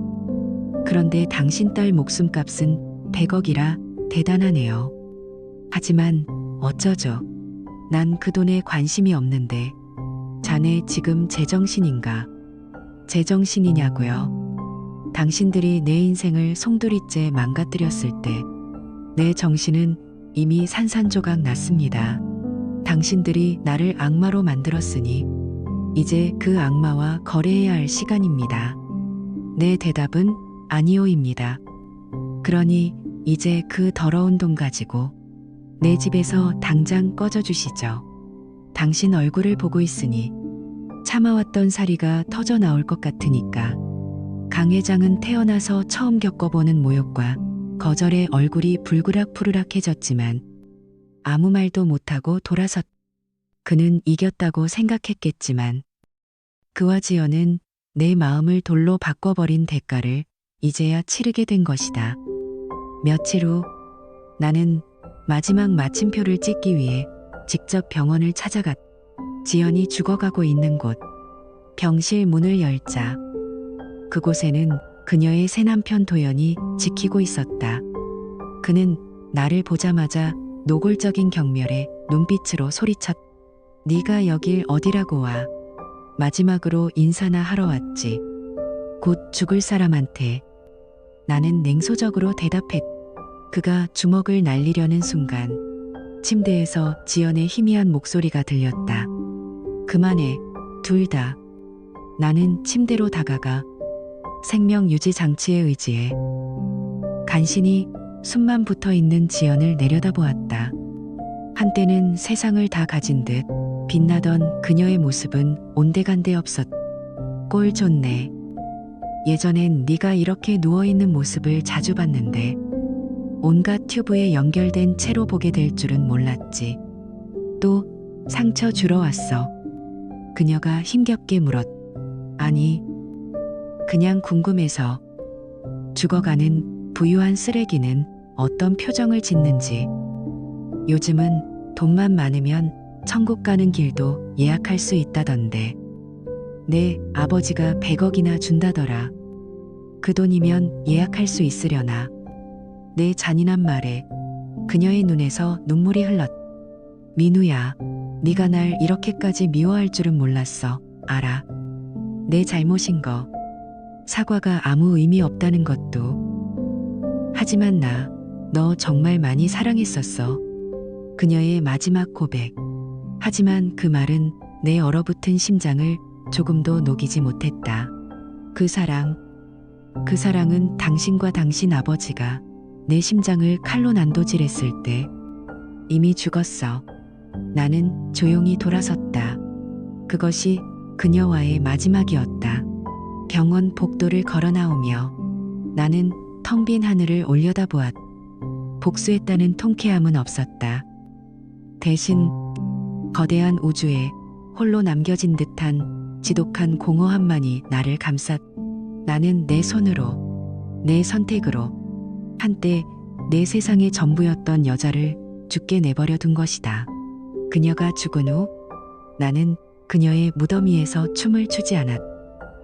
그런데 당신 딸 목숨값은 100억이라 대단하네요. 하지만 어쩌죠? 난 그 돈에 관심이 없는데. 자네 지금 제정신인가? 제정신이냐고요? 당신들이 내 인생을 송두리째 망가뜨렸을 때 내 정신은 이미 산산조각 났습니다. 당신들이 나를 악마로 만들었으니 이제 그 악마와 거래해야 할 시간입니다. 내 대답은 아니오입니다. 그러니 이제 그 더러운 돈 가지고 내 집에서 당장 꺼져주시죠. 당신 얼굴을 보고 있으니 참아왔던 사리가 터져 나올 것 같으니까. 강 회장은 태어나서 처음 겪어보는 모욕과 거절에 얼굴이 불그락푸르락해졌지만 아무 말도 못하고 돌아섰. 그는 이겼다고 생각했겠지만 그와 지연은 내 마음을 돌로 바꿔버린 대가를 이제야 치르게 된 것이다. 며칠 후 나는 마지막 마침표를 찍기 위해 직접 병원을 찾아갔. 지연이 죽어가고 있는 곳. 병실 문을 열자 그곳에는 그녀의 새남편 도연이 지키고 있었다. 그는 나를 보자마자 노골적인 경멸에 눈빛으로 소리쳤. 네가 여길 어디라고 와. 마지막으로 인사나 하러 왔지. 곧 죽을 사람한테. 나는 냉소적으로 대답했. 그가 주먹을 날리려는 순간 침대에서 지연의 희미한 목소리가 들렸다. 그만해, 둘 다. 나는 침대로 다가가 생명 유지 장치에 의지해 간신히 숨만 붙어 있는 지연을 내려다보았다. 한때는 세상을 다 가진 듯 빛나던 그녀의 모습은 온데간데 없었. 꼴 좋네. 예전엔 네가 이렇게 누워있는 모습을 자주 봤는데 온갖 튜브에 연결된 채로 보게 될 줄은 몰랐지. 또 상처 주러 왔어. 그녀가 힘겹게 물었. 아니, 그냥 궁금해서. 죽어가는 부유한 쓰레기는 어떤 표정을 짓는지. 요즘은 돈만 많으면 천국 가는 길도 예약할 수 있다던데. 내 아버지가 100억이나 준다더라. 그 돈이면 예약할 수 있으려나. 내 잔인한 말에 그녀의 눈에서 눈물이 흘렀. 민우야, 네가 날 이렇게까지 미워할 줄은 몰랐어. 알아. 내 잘못인 거. 사과가 아무 의미 없다는 것도. 하지만 너 정말 많이 사랑했었어. 그녀의 마지막 고백. 하지만 그 말은 내 얼어붙은 심장을 조금도 녹이지 못했다. 그 사랑은 당신과 당신 아버지가 내 심장을 칼로 난도질했을 때 이미 죽었어. 나는 조용히 돌아섰다. 그것이 그녀와의 마지막이었다. 병원 복도를 걸어 나오며 나는 텅 빈 하늘을 올려다보았. 복수했다는 통쾌함은 없었다. 대신 거대한 우주에 홀로 남겨진 듯한 지독한 공허함만이 나를 감쌌. 나는 내 손으로, 내 선택으로 한때 내 세상의 전부였던 여자를 죽게 내버려 둔 것이다. 그녀가 죽은 후 나는 그녀의 무덤 위에서 춤을 추지 않았.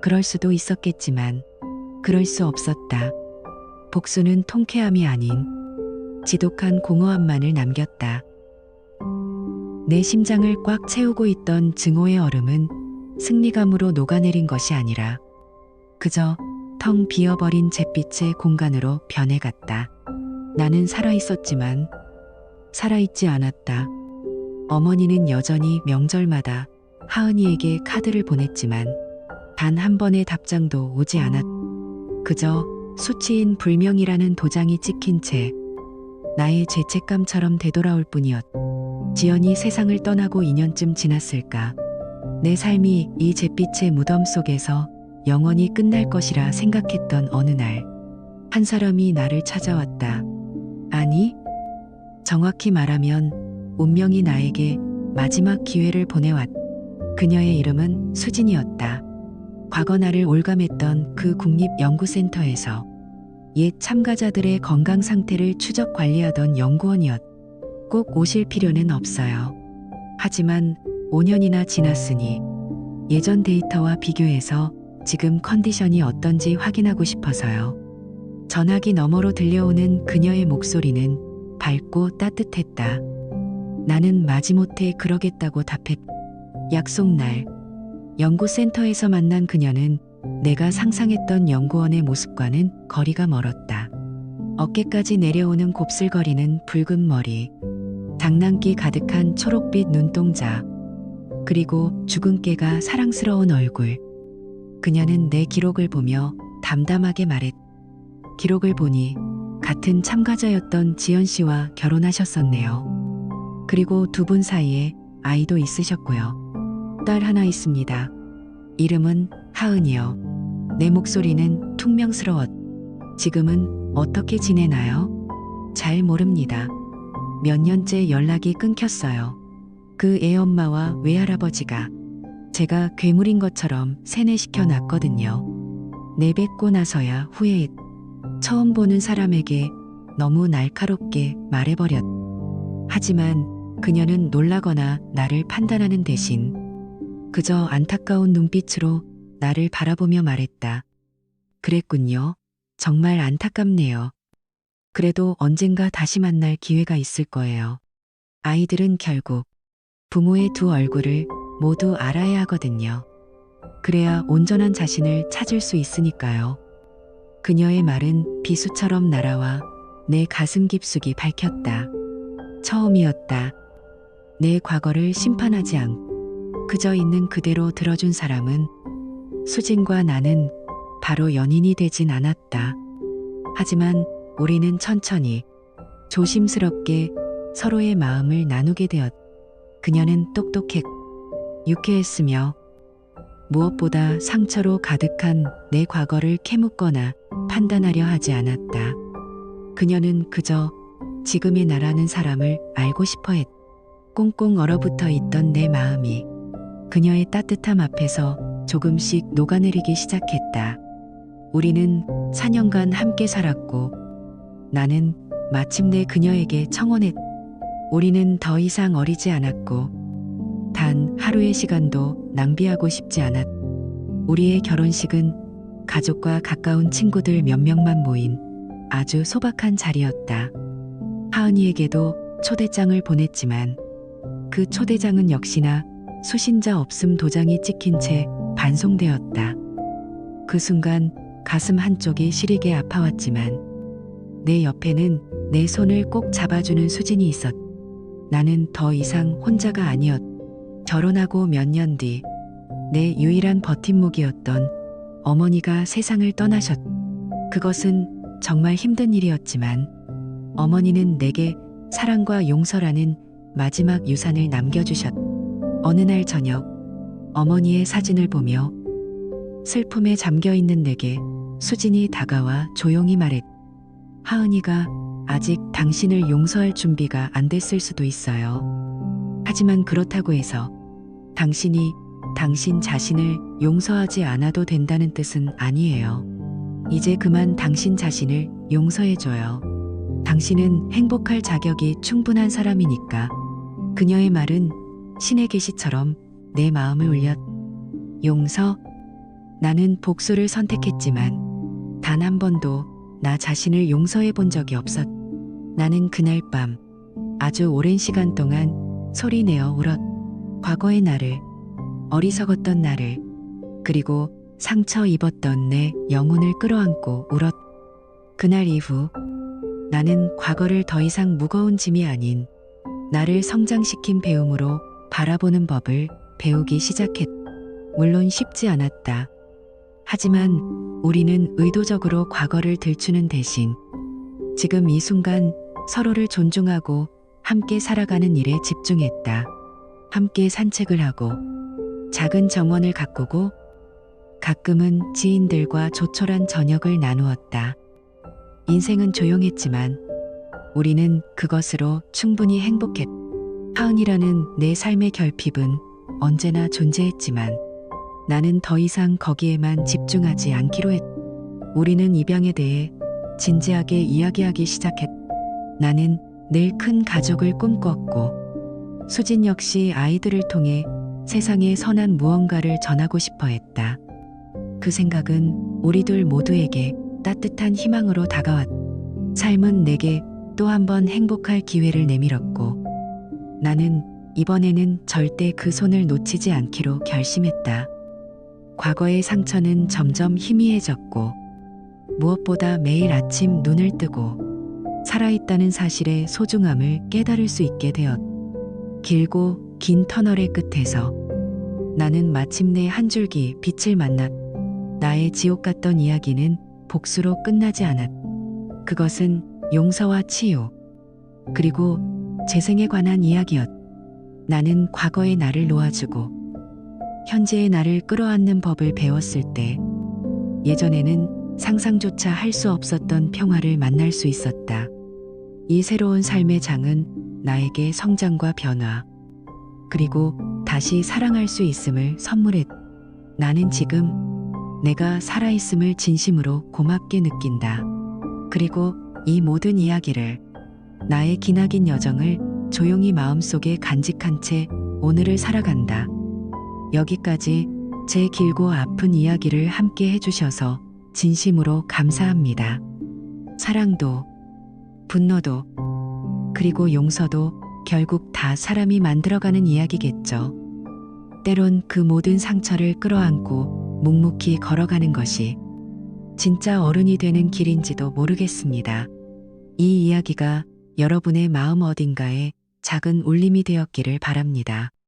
그럴 수도 있었겠지만 그럴 수 없었다. 복수는 통쾌함이 아닌 지독한 공허함만을 남겼다. 내 심장을 꽉 채우고 있던 증오의 얼음은 승리감으로 녹아내린 것이 아니라 그저 텅 비어버린 잿빛의 공간으로 변해갔다. 나는 살아있었지만 살아있지 않았다. 어머니는 여전히 명절마다 하은이에게 카드를 보냈지만 단 한 번의 답장도 오지 않았. 그저 수치인 불명이라는 도장이 찍힌 채 나의 죄책감처럼 되돌아올 뿐이었. 지연이 세상을 떠나고 2년쯤 지났을까. 내 삶이 이 잿빛의 무덤 속에서 영원히 끝날 것이라 생각했던 어느 날, 한 사람이 나를 찾아왔다. 아니, 정확히 말하면 운명이 나에게 마지막 기회를 보내왔. 그녀의 이름은 수진이었다. 과거 나를 올감했던 그 국립연구센터에서 옛 참가자들의 건강 상태를 추적 관리하던 연구원이었. 꼭 오실 필요는 없어요. 하지만 5년이나 지났으니 예전 데이터와 비교해서 지금 컨디션이 어떤지 확인하고 싶어서요. 전화기 너머로 들려오는 그녀의 목소리는 밝고 따뜻했다. 나는 마지못해 그러겠다고 답했. 약속날 연구센터에서 만난 그녀는 내가 상상했던 연구원의 모습과는 거리가 멀었다. 어깨까지 내려오는 곱슬거리는 붉은 머리, 장난기 가득한 초록빛 눈동자, 그리고 죽은 깨가 사랑스러운 얼굴. 그녀는 내 기록을 보며 담담하게 말했. 기록을 보니 같은 참가자였던 지연 씨와 결혼하셨었네요. 그리고 두 분 사이에 아이도 있으셨고요. 딸 하나 있습니다. 이름은 하은이요. 내 목소리는 퉁명스러웠. 지금은 어떻게 지내나요? 잘 모릅니다. 몇 년째 연락이 끊겼어요. 그 애엄마와 외할아버지가 제가 괴물인 것처럼 세뇌시켜 놨거든요. 내뱉고 나서야 후회했. 처음 보는 사람에게 너무 날카롭게 말해버렸. 하지만 그녀는 놀라거나 나를 판단하는 대신 그저 안타까운 눈빛으로 나를 바라보며 말했다. 그랬군요. 정말 안타깝네요. 그래도 언젠가 다시 만날 기회가 있을 거예요. 아이들은 결국 부모의 두 얼굴을 모두 알아야 하거든요. 그래야 온전한 자신을 찾을 수 있으니까요. 그녀의 말은 비수처럼 날아와 내 가슴 깊숙이 밝혔다. 처음이었다. 내 과거를 심판하지 않고 그저 있는 그대로 들어준 사람은 수진과 나는 바로 연인이 되진 않았다. 하지만 우리는 천천히 조심스럽게 서로의 마음을 나누게 되었. 그녀는 똑똑했고 유쾌했으며 무엇보다 상처로 가득한 내 과거를 캐묻거나 판단하려 하지 않았다. 그녀는 그저 지금의 나라는 사람을 알고 싶어 했. 꽁꽁 얼어붙어 있던 내 마음이 그녀의 따뜻함 앞에서 조금씩 녹아내리기 시작했다. 우리는 4년간 함께 살았고 나는 마침내 그녀에게 청혼했다. 우리는 더 이상 어리지 않았고 단 하루의 시간도 낭비하고 싶지 않았다. 우리의 결혼식은 가족과 가까운 친구들 몇 명만 모인 아주 소박한 자리였다. 하은이에게도 초대장을 보냈지만 그 초대장은 역시나 수신자 없음 도장이 찍힌 채 반송되었다. 그 순간 가슴 한쪽이 시리게 아파왔지만 내 옆에는 내 손을 꼭 잡아주는 수진이 있었다. 나는 더 이상 혼자가 아니었다. 결혼하고 몇 년 뒤 내 유일한 버팀목이었던 어머니가 세상을 떠나셨다. 그것은 정말 힘든 일이었지만 어머니는 내게 사랑과 용서라는 마지막 유산을 남겨주셨다. 어느 날 저녁 어머니의 사진을 보며 슬픔에 잠겨있는 내게 수진이 다가와 조용히 말했다. 하은이가 아직 당신을 용서할 준비가 안 됐을 수도 있어요. 하지만 그렇다고 해서 당신이 당신 자신을 용서하지 않아도 된다는 뜻은 아니에요. 이제 그만 당신 자신을 용서해줘요. 당신은 행복할 자격이 충분한 사람이니까. 그녀의 말은 신의 계시처럼 내 마음을 울렸다. 용서? 나는 복수를 선택했지만 단 한 번도 나 자신을 용서해 본 적이 없었다. 나는 그날 밤 아주 오랜 시간 동안 소리내어 울었다. 과거의 나를, 어리석었던 나를, 그리고 상처 입었던 내 영혼을 끌어안고 울었다. 그날 이후 나는 과거를 더 이상 무거운 짐이 아닌 나를 성장시킨 배움으로 바라보는 법을 배우기 시작했다. 물론 쉽지 않았다. 하지만 우리는 의도적으로 과거를 들추는 대신 지금 이 순간 서로를 존중하고 함께 살아가는 일에 집중했다. 함께 산책을 하고 작은 정원을 가꾸고 가끔은 지인들과 조촐한 저녁을 나누었다. 인생은 조용했지만 우리는 그것으로 충분히 행복했다. 하은이라는 내 삶의 결핍은 언제나 존재했지만 나는 더 이상 거기에만 집중하지 않기로 했다. 우리는 입양에 대해 진지하게 이야기하기 시작했다. 나는 늘 큰 가족을 꿈꿨고 수진 역시 아이들을 통해 세상에 선한 무언가를 전하고 싶어 했다. 그 생각은 우리 둘 모두에게 따뜻한 희망으로 다가왔다. 삶은 내게 또 한 번 행복할 기회를 내밀었고 나는 이번에는 절대 그 손을 놓치지 않기로 결심했다. 과거의 상처는 점점 희미해졌고 무엇보다 매일 아침 눈을 뜨고 살아있다는 사실의 소중함을 깨달을 수 있게 되었다. 길고 긴 터널의 끝에서 나는 마침내 한 줄기 빛을 만났다. 나의 지옥 같던 이야기는 복수로 끝나지 않았다. 그것은 용서와 치유, 그리고 재생에 관한 이야기였다. 나는 과거의 나를 놓아주고 현재의 나를 끌어안는 법을 배웠을 때 예전에는 상상조차 할 수 없었던 평화를 만날 수 있었다. 이 새로운 삶의 장은 나에게 성장과 변화, 그리고 다시 사랑할 수 있음을 선물했다. 나는 지금 내가 살아있음을 진심으로 고맙게 느낀다. 그리고 이 모든 이야기를, 나의 기나긴 여정을 조용히 마음속에 간직한 채 오늘을 살아간다. 여기까지 제 길고 아픈 이야기를 함께 해주셔서 진심으로 감사합니다. 사랑도, 분노도, 그리고 용서도 결국 다 사람이 만들어가는 이야기겠죠. 때론 그 모든 상처를 끌어안고 묵묵히 걸어가는 것이 진짜 어른이 되는 길인지도 모르겠습니다. 이 이야기가 여러분의 마음 어딘가에 작은 울림이 되었기를 바랍니다.